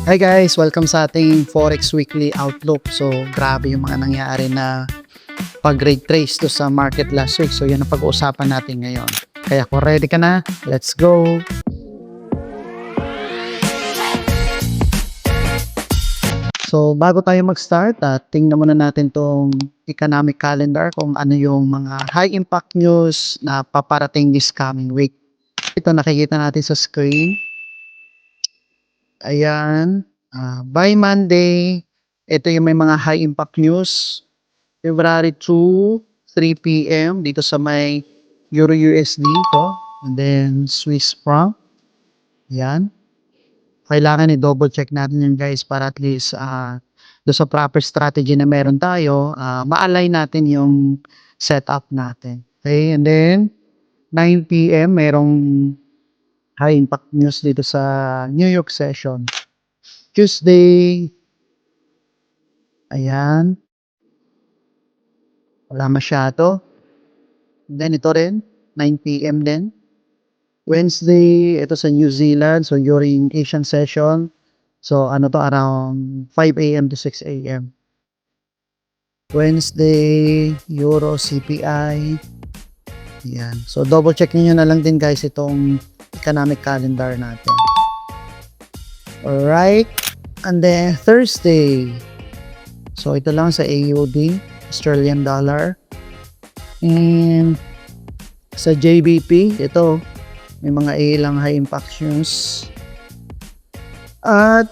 Hi guys! Welcome sa ating Forex Weekly Outlook. So, grabe yung mga nangyari na pag-rate trace to sa market last week. So, yan ang pag-uusapan natin ngayon. Kaya kung ready ka na, let's go! So, bago tayo mag-start, tingnan muna natin tong economic calendar kung ano yung mga high impact news na paparating this coming week. Ito nakikita natin sa screen. Ayan. By Monday, ito yung may mga high impact news. February 2, 3 p.m. dito sa may Euro USD to. And then Swiss franc. Ayan. Kailangan i-double check natin yan guys para at least do sa proper strategy na meron tayo, ma-align natin yung setup natin. Okay, and then 9 p.m. merong high impact news dito sa New York session. Tuesday, ayan, wala masyado. Then ito rin, 9 p.m. din. Wednesday, ito sa New Zealand, so during Asian session. So ano to, around 5 a.m. to 6 a.m. Wednesday, Euro CPI. Ayan. So double check niyo na lang din guys itong economic calendar natin. Alright. And then Thursday. So ito lang sa AUD, Australian dollar. And sa JBP, ito may mga ilang high impact news. At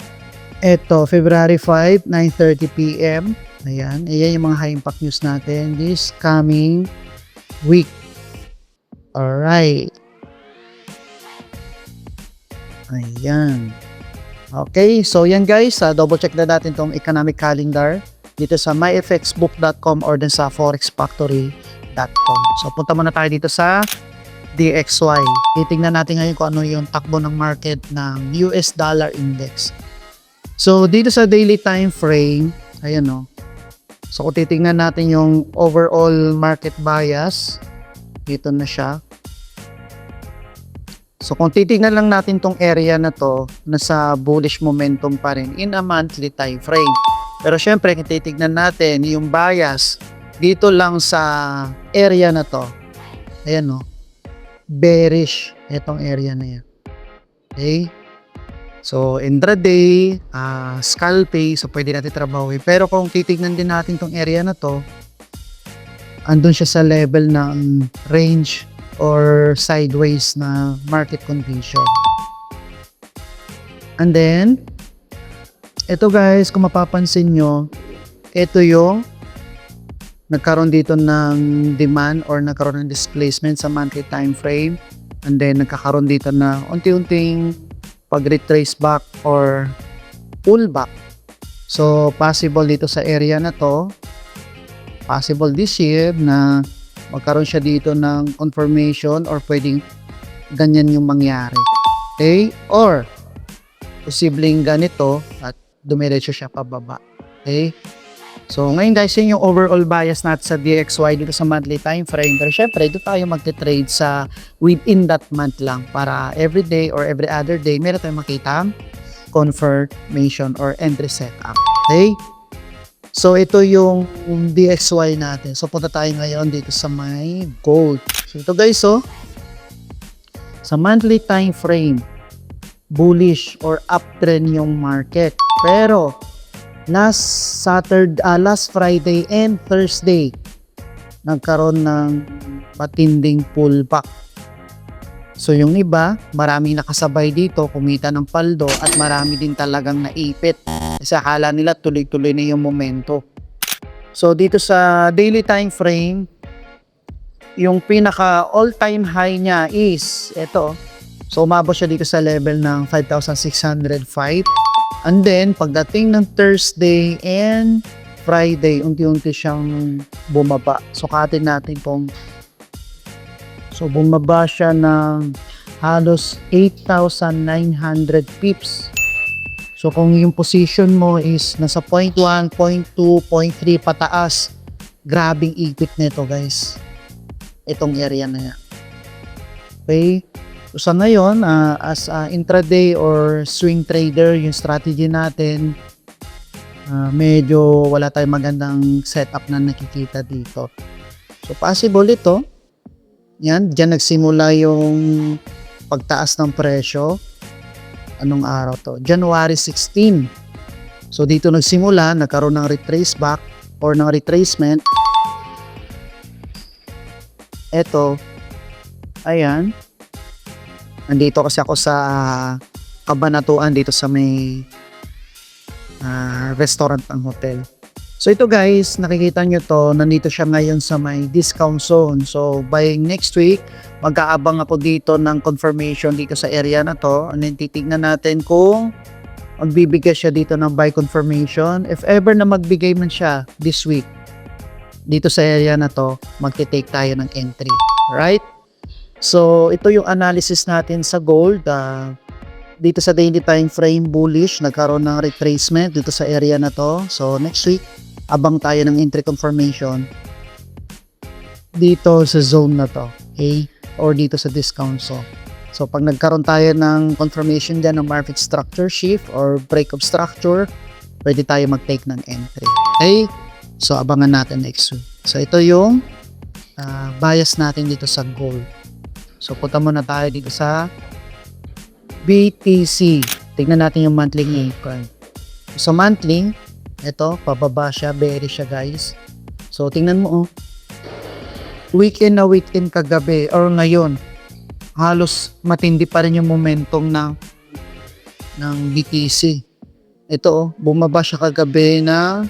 ito, February 5, 9:30 p.m. Ayan, ayan yung mga high impact news natin this coming week. Alright. Ayan. Okay, so yan guys, double check na natin tong economic calendar dito sa myfxbook.com or din sa forexfactory.com. So punta muna tayo dito sa DXY. Titingnan natin ngayon kung ano yung takbo ng market ng US dollar index. So dito sa daily time frame, ayan o. So kung titingnan natin yung overall market bias, dito na siya. So kung titingnan lang natin tong area na to, nasa bullish momentum pa rin in a monthly time frame. Pero syempre, kung titingnan natin yung bias dito lang sa area na to, ayan o, bearish itong area na yan. Okay? So intraday, scalping, so pwede natin trabahoy. Pero kung titingnan din natin tong area na to, andun siya sa level ng range or sideways na market condition. And then, ito guys, kung mapapansin nyo, ito yung nagkaroon dito ng demand or nagkaroon ng displacement sa monthly time frame. And then, nagkakaroon dito na unti-unting pag-retrace back or pullback. So, possible dito sa area na to, possible this year na magkaroon siya dito ng confirmation or pwedeng ganyan yung mangyari. Okay? Or, posibleng ganito at dumiretso siya pababa. Okay? So, ngayon guys, yun yung overall bias natin sa DXY dito sa monthly time frame. Pero syempre, dito tayo magte-trade sa within that month lang para every day or every other day, meron tayong makita confirmation or entry setup. Okay? So, ito yung DXY natin. So, punta tayo ngayon dito sa may gold. So, ito guys, sa monthly time frame, bullish or uptrend yung market. Pero, last Friday and Thursday, nagkaroon ng matinding pullback. So, yung iba, maraming nakasabay dito, kumita ng paldo at marami din talagang naipit. Kasi akala nila tuloy-tuloy na yung momento. So dito sa daily time frame, yung pinaka all-time high niya is ito. So umabot siya dito sa level ng 5,605. And then pagdating ng Thursday and Friday, unti-unti siyang bumaba. Sukatin natin kung bumaba siya ng halos 8,900 pips. So kung yung position mo is nasa 0.1, 0.2, 0.3 pataas, grabing ipit nito guys. Itong area na yan. Okay? So sa ngayon, as a intraday or swing trader, yung strategy natin, medyo wala tayong magandang setup na nakikita dito. So possible ito. Yan, diyan nagsimula yung pagtaas ng presyo. Anong araw to? January 16. So dito nagsimula, nagkaroon ng retrace back or ng retracement. Ito, ayan. Nandito kasi ako sa Kabanatuan dito sa may restaurant ng hotel. So ito guys, nakikita nyo to, nandito siya ngayon sa may discount zone. So by next week, mag-aabang ako dito ng confirmation dito sa area na to. And then titignan natin kung magbibigay siya dito ng buy confirmation. If ever na magbigay man siya this week, dito sa area na to, magte-take tayo ng entry. Right? So ito yung analysis natin sa gold. Dito sa daily time frame, bullish, nagkaroon ng retracement dito sa area na to. So next week, abang tayo ng entry confirmation dito sa zone na to, okay? Or dito sa discount zone. So pag nagkaroon tayo ng confirmation dyan ng market structure shift or break of structure, pwede tayo mag-take ng entry, okay? So abangan natin next week. So ito yung bias natin dito sa gold. So punta muna tayo dito sa BTC. Tignan natin yung monthly income. So monthly, ito, pababa siya, bearish siya guys. So tingnan mo, oh. Weekend na weekend kagabi or ngayon, halos matindi pa rin yung momentum ng BTC. Ito, oh, bumaba siya kagabi na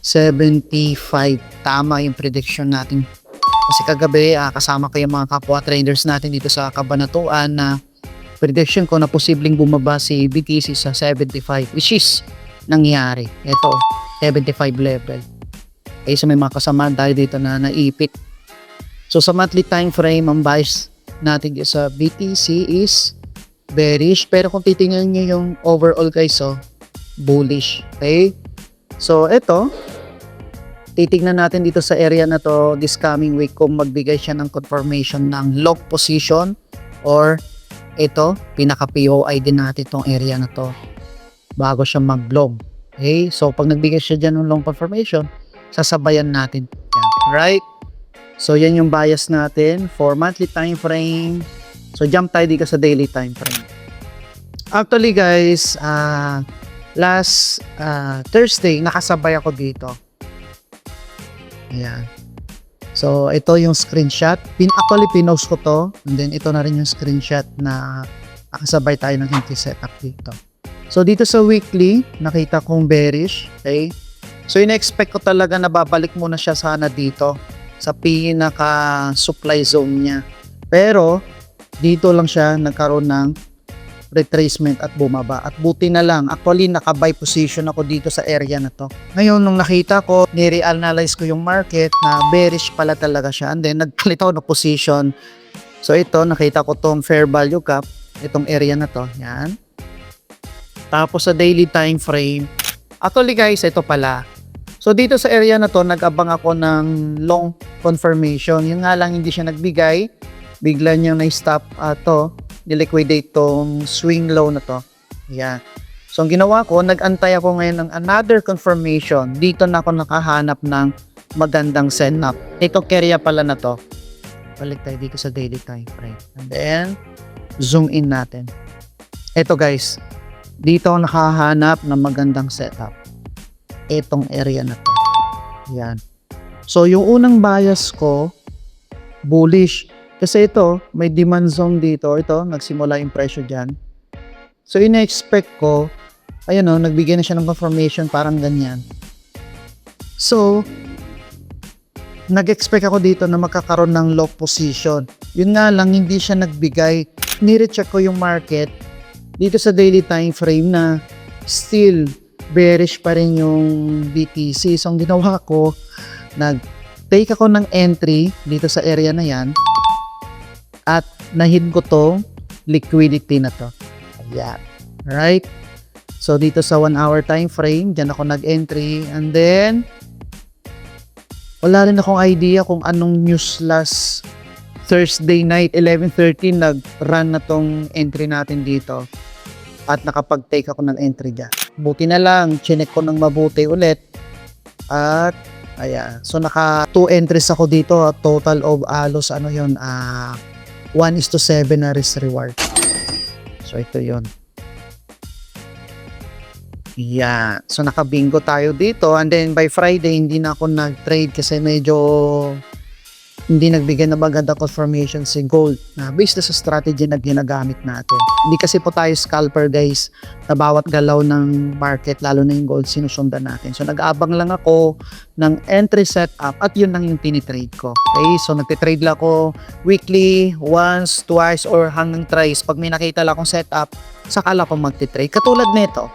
75. Tama yung prediction natin. Kasi kagabi, kasama ko yung mga kapwa traders natin dito sa Kabanatuan na prediction ko na posibleng bumaba si BTC sa 75, which is nangyari. Ito, 75 level. Okay, so may mga kasamaan tayo dito na naipit. So sa monthly time frame, ang bias natin sa BTC is bearish. Pero kung titingnan nyo yung overall guys, so bullish. Okay? So ito, titignan natin dito sa area na to this coming week kung magbigay siya ng confirmation ng long position or ito, pinaka-POI din natin tong area na to bago siya mag-long. Okay? So, pag nagbigay siya dyan ng long confirmation, sasabayan natin. Yan. Right? So, yan yung bias natin for monthly time frame. So, jump tayo dito sa daily time frame. Actually, guys, last Thursday, nakasabay ako dito. Ayan. So, ito yung screenshot. Actually, pinost ko to. And then, ito na rin yung screenshot na nakasabay tayo ng entry setup dito. So, dito sa weekly, nakita kong bearish. Okay? So, in-expect ko talaga na babalik muna siya sana dito sa pinaka-supply zone niya. Pero, dito lang siya nagkaroon ng retracement at bumaba. At buti na lang, actually, naka-buy position ako dito sa area na to. Ngayon, nung nakita ko, ni-reanalyze ko yung market na bearish pala talaga siya. And then, nagpalit ako ng position. So, ito, nakita ko tong fair value gap. Itong area na to. Yan. Tapos sa daily time frame, actually guys, ito pala. So dito sa area na to, nag-abang ako ng long confirmation. Yung nga lang hindi siya nagbigay. Bigla niyang na-stop to, niliquidate tong swing low na to. Yan. So ang ginawa ko, nag-antay ako ngayon ng another confirmation. Dito na ako nakahanap ng magandang setup. Ito area pala na to. Balik tayo dito sa daily time frame. And then, zoom in natin. Ito guys. Dito ako nakahanap ng magandang setup. Itong area na to. Yan. So, yung unang bias ko, bullish. Kasi ito, may demand zone dito. Ito, nagsimula yung presyo dyan. So, ina-expect ko, ayun o, nagbigay na siya ng confirmation, parang ganyan. So, nag-expect ako dito na magkakaroon ng lock position. Yun nga lang, hindi siya nagbigay. Nirecheck ko yung market dito sa daily time frame na still bearish pa rin yung BTC. So, ang ginawa ko, nag-take ako ng entry dito sa area na yan at nahid ko to liquidity na to. Ayan. Right? So, dito sa 1 hour time frame, dyan ako nag-entry and then wala rin akong idea kung anong news last Thursday night, 11:30, nag-run na tong entry natin dito. At nakapag-take ako ng entry dyan. Buti na lang, chinek ko ng mabuti ulit. At, ayan. So, naka 2 entries ako dito. Total of alos, 1:7 na risk reward. So, ito yon. Yeah. So, naka-bingo tayo dito. And then, by Friday, hindi na ako nag-trade kasi medyo hindi nagbigay na maganda confirmation si gold na based na sa strategy na ginagamit natin. Hindi kasi po tayo scalper guys na bawat galaw ng market, lalo na yung gold, sinusundan natin. So nag-aabang lang ako ng entry setup at yun lang yung tinitrade ko. Okay, so nagtitrade lang ako weekly, once, twice, or hanggang thrice. Pag may nakita lang akong setup, saka lang ako magtitrade. Katulad nito,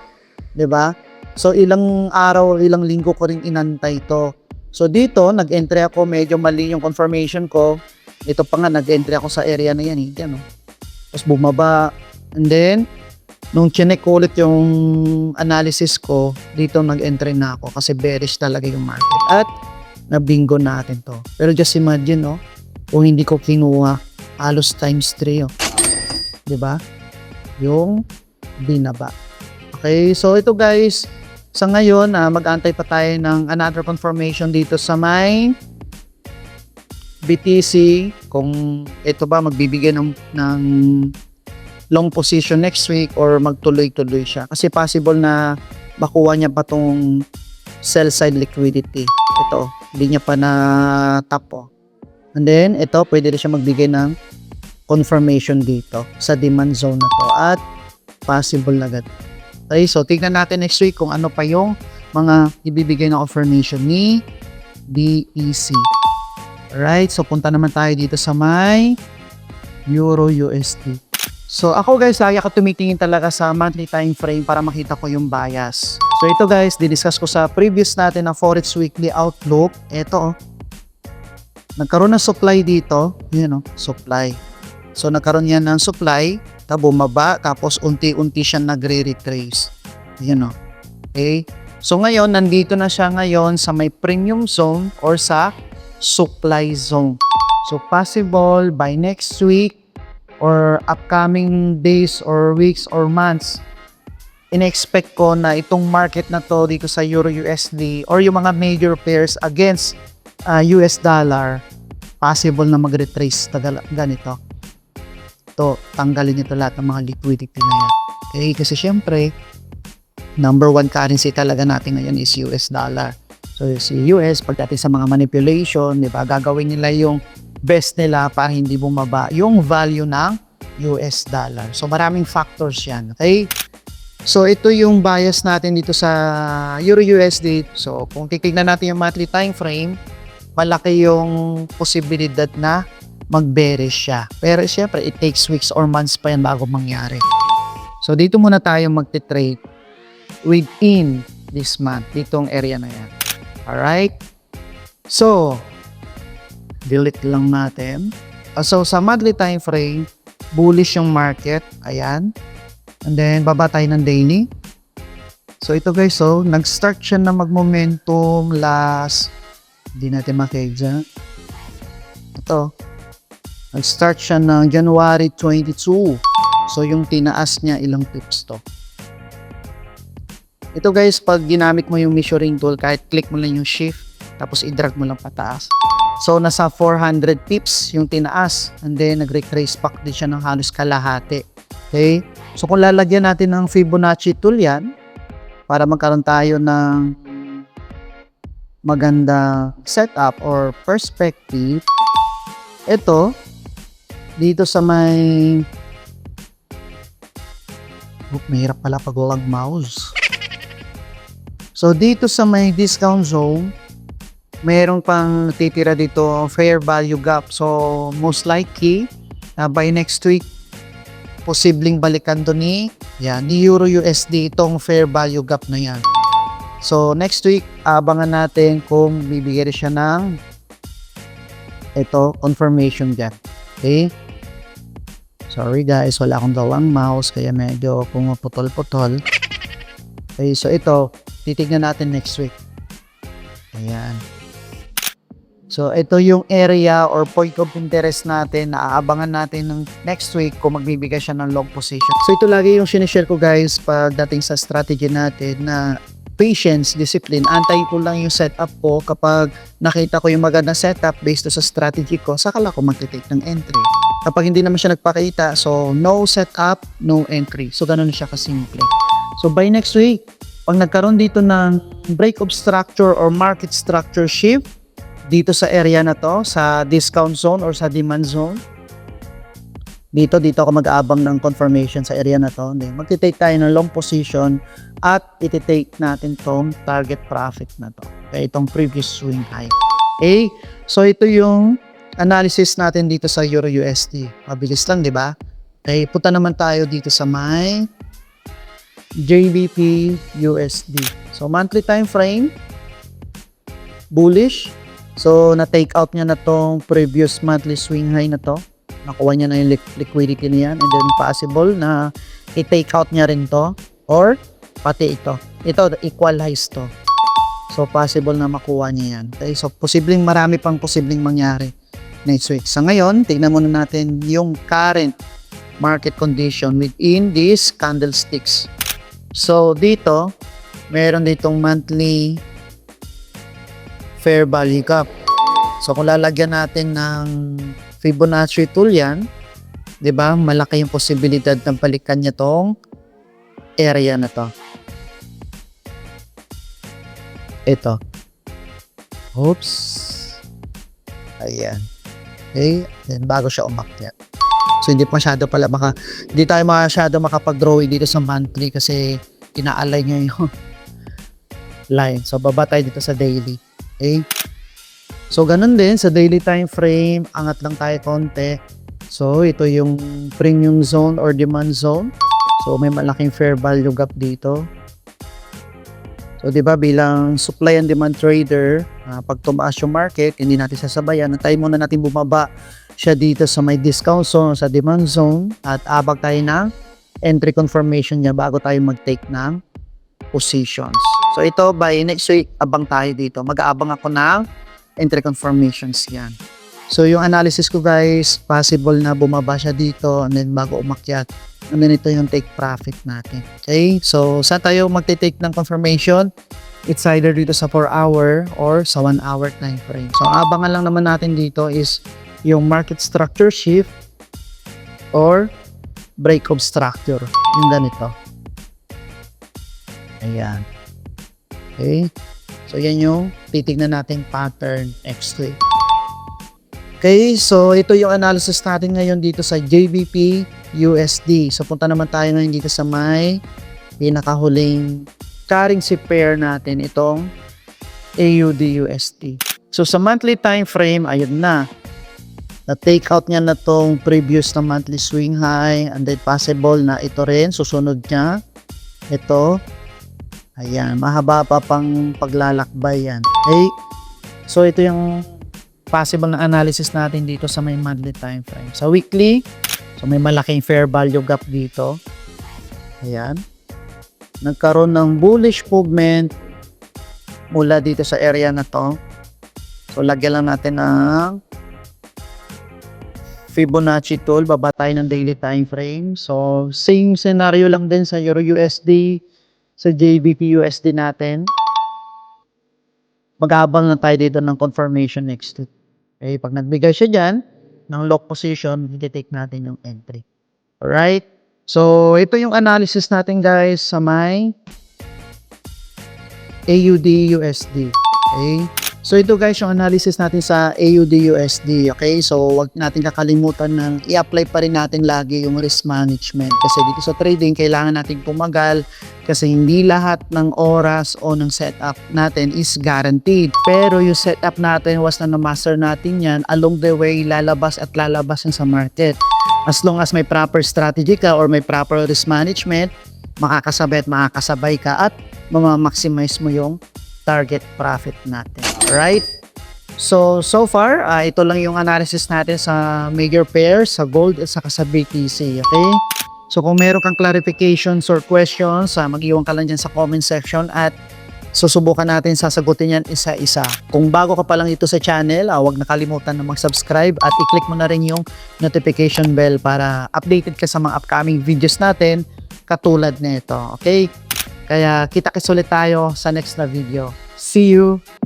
di ba? So ilang araw, ilang linggo ko rin inantay to. So dito, nag-entry ako, medyo mali yung confirmation ko. Ito pa nga, nag-entry ako sa area na yan. Yan, Tapos bumaba. And then, nung chinek ko ulit yung analysis ko, dito nag-entry na ako kasi bearish talaga yung market. At nabingo natin to. Pero just imagine, kung hindi ko kinuha, halos times 3. Diba? Yung binaba. Okay, so ito guys, sa ngayon, mag-antay pa tayo ng another confirmation dito sa may BTC. Kung ito ba magbibigay ng long position next week or magtuloy-tuloy siya. Kasi possible na makuha niya pa tong sell side liquidity. Ito, hindi niya pa na-tap. And then, ito, pwede rin siya magbigay ng confirmation dito sa demand zone na to. At possible na agad. Okay, so tignan natin next week kung ano pa yung mga ibibigay na confirmation ni DEC. Alright, so punta naman tayo dito sa may Euro USD. So ako guys, lagi ako tumitingin talaga sa monthly time frame para makita ko yung bias. So ito guys, didiscuss ko sa previous natin na Forex Weekly Outlook. Ito, nagkaroon ng supply dito. Yun, supply. So nagkaroon yan ng supply, bumaba, tapos unti-unti siya nagre-retrace. Yan Okay? So ngayon, nandito na siya ngayon sa may premium zone or sa supply zone. So possible by next week or upcoming days or weeks or months, in-expect ko na itong market na to dito sa Euro USD or yung mga major pairs against US dollar, possible na mag-retrace ganito. To tanggalin nito lahat ng mga liquidity na yan. Okay, kasi syempre, number 1 currency talaga natin ngayon is US dollar. So si US, pagdating sa mga manipulation, di ba, gagawin nila yung best nila para hindi bumaba yung value ng US dollar. So maraming factors yan. Okay? So ito yung bias natin dito sa Euro USD. So kung titignan natin yung monthly time frame, malaki yung posibilidad na mag-bearish siya. Pero syempre, it takes weeks or months pa yan bago mangyari. So, dito muna tayo magte-trade within this month. Ditong area na yan. Alright? So, delete lang natin. So, sa monthly time frame, bullish yung market. Ayan. And then, baba tayo ng daily. So, ito guys, nag-start siya na mag-momentum last, hindi natin makikita. Ito. Nag-start siya ng January 22. So, yung tinaas niya, ilang pips to. Ito guys, pag ginamit mo yung measuring tool, kahit click mo lang yung shift, tapos i-drag mo lang pataas. So, nasa 400 pips yung tinaas. And then, nag-retrace back din siya ng halos kalahati. Okay? So, kung lalagyan natin ng Fibonacci tool yan, para magkaroon tayo ng maganda setup or perspective, ito, dito sa may mahirap pala pag walang mouse. So dito sa may discount zone, mayroon pang titira dito fair value gap. So most likely by next week, posibleng balikan to ni Euro USD itong fair value gap na yan. So next week, abangan natin kung bibigyan siya ng confirmation dyan. Okay? Sorry guys, wala akong dawang mouse kaya medyo pumuputol-putol. Okay, so ito, titignan natin next week. Ayan. So, ito yung area or point of interest natin na aabangan natin ng next week kung magbibigay siya ng long position. So, ito lagi yung sinishare ko guys pagdating sa strategy natin na patience, discipline. Antayin ko lang yung setup ko kapag nakita ko yung magandang setup based sa strategy ko, saka lang ako mag-take ng entry. Kapag hindi naman siya nagpakita, so no setup, no entry. So, ganun siya kasimple. So, by next week, pag nagkaroon dito ng break of structure or market structure shift, dito sa area na to, sa discount zone or sa demand zone, dito ako mag-aabang ng confirmation sa area na to. Magti-take tayo ng long position at iti-take natin tong target profit na to. Okay, itong previous swing high. Okay, so ito yung analysis natin dito sa Euro USD. Mabilis lang, di ba? Okay, punta naman tayo dito sa may JBP USD. So monthly time frame, bullish. So, na-take out niya na tong previous monthly swing high na to. Nakuha niya na yung liquidity niyan. And then, possible na i-take out niya rin to. Or, pati ito. Ito, equal highs to. So, possible na makuha niya yan. Okay? So, marami pang posibleng mangyari next week. Sa ngayon, tignan muna natin yung current market condition within these candlesticks. So, dito, meron ditong monthly fair value gap. So kung lalagyan natin ng Fibonacci tool yan, 'di ba? Malaki yung posibilidad ng balikan niya tong area na to. Ito. Oops. Ayan. Okay, then bago siya umakyat. So hindi tayo masyado makapag-drawing dito sa monthly kasi ina-align niya yung line. So baba tayo dito sa daily. Okay. So, ganun din sa daily time frame, angat lang tayo konti. So, ito yung premium zone or demand zone. So, may malaking fair value gap dito. So, di ba bilang supply and demand trader, pag tumaas yung market, hindi natin sasabayan. Antayin muna natin bumaba siya dito sa may discount zone, sa demand zone, at abag tayo ng entry confirmation niya bago tayo mag-take ng positions. So ito, by next week, abang tayo dito. Mag-aabang ako ng entry confirmations yan. So yung analysis ko guys, possible na bumaba siya dito and then bago umakyat. And then ito yung take profit natin. Okay? So saan tayo magte-take ng confirmation? It's either dito sa 4-hour or sa 1-hour time frame. So abangan lang naman natin dito is yung market structure shift or break of structure. Yung ganito. Ayan. Okay. So, yan yung titignan natin pattern next week. Okay. So, ito yung analysis natin ngayon dito sa JBP USD. So, punta naman tayo ngayon dito sa may pinakahuling currency pair natin, itong AUD USD. So, sa monthly time frame, ayun na. Na-take out niya na tong previous na monthly swing high and then possible na ito rin, susunod niya. Ito. Ayan, mahaba pa pang paglalakbay yan. Okay? So, ito yung possible na analysis natin dito sa may monthly time frame. Sa weekly, so may malaking fair value gap dito. Ayan. Nagkaroon ng bullish movement mula dito sa area na to. So, lagyan lang natin ng Fibonacci tool. Baba tayo ng daily time frame. So, same scenario lang din sa Euro USD, sa JBP USD natin. Mag-aabang na tayo dito ng confirmation next week. Okay, pag nagbigay siya dyan ng lock position, i-take natin yung entry. Alright? So, ito yung analysis natin guys sa may AUD USD. Okay? So, ito guys yung analysis natin sa AUD USD. Okay? So, wag natin kakalimutan ng i-apply pa rin natin lagi yung risk management. Kasi dito sa trading, kailangan natin tumagal kasi hindi lahat ng oras o ng setup natin is guaranteed. Pero yung setup natin, was na na-master natin yan, along the way, lalabas at lalabas yan sa market. As long as may proper strategy ka or may proper risk management, makakasabay at makakasabay ka at mamamaximize mo yung target profit natin. Alright? So far, ito lang yung analysis natin sa major pairs, sa gold at saka sa BTC. Okay? So kung meron kang clarifications or questions, mag-iwan ka lang dyan sa comment section at susubukan natin sasagutin yan isa-isa. Kung bago ka pa lang ito sa channel, huwag nakalimutan na mag-subscribe at i-click mo na rin yung notification bell para updated ka sa mga upcoming videos natin katulad nito. Okay? Kaya kita-kits ulit tayo sa next na video. See you!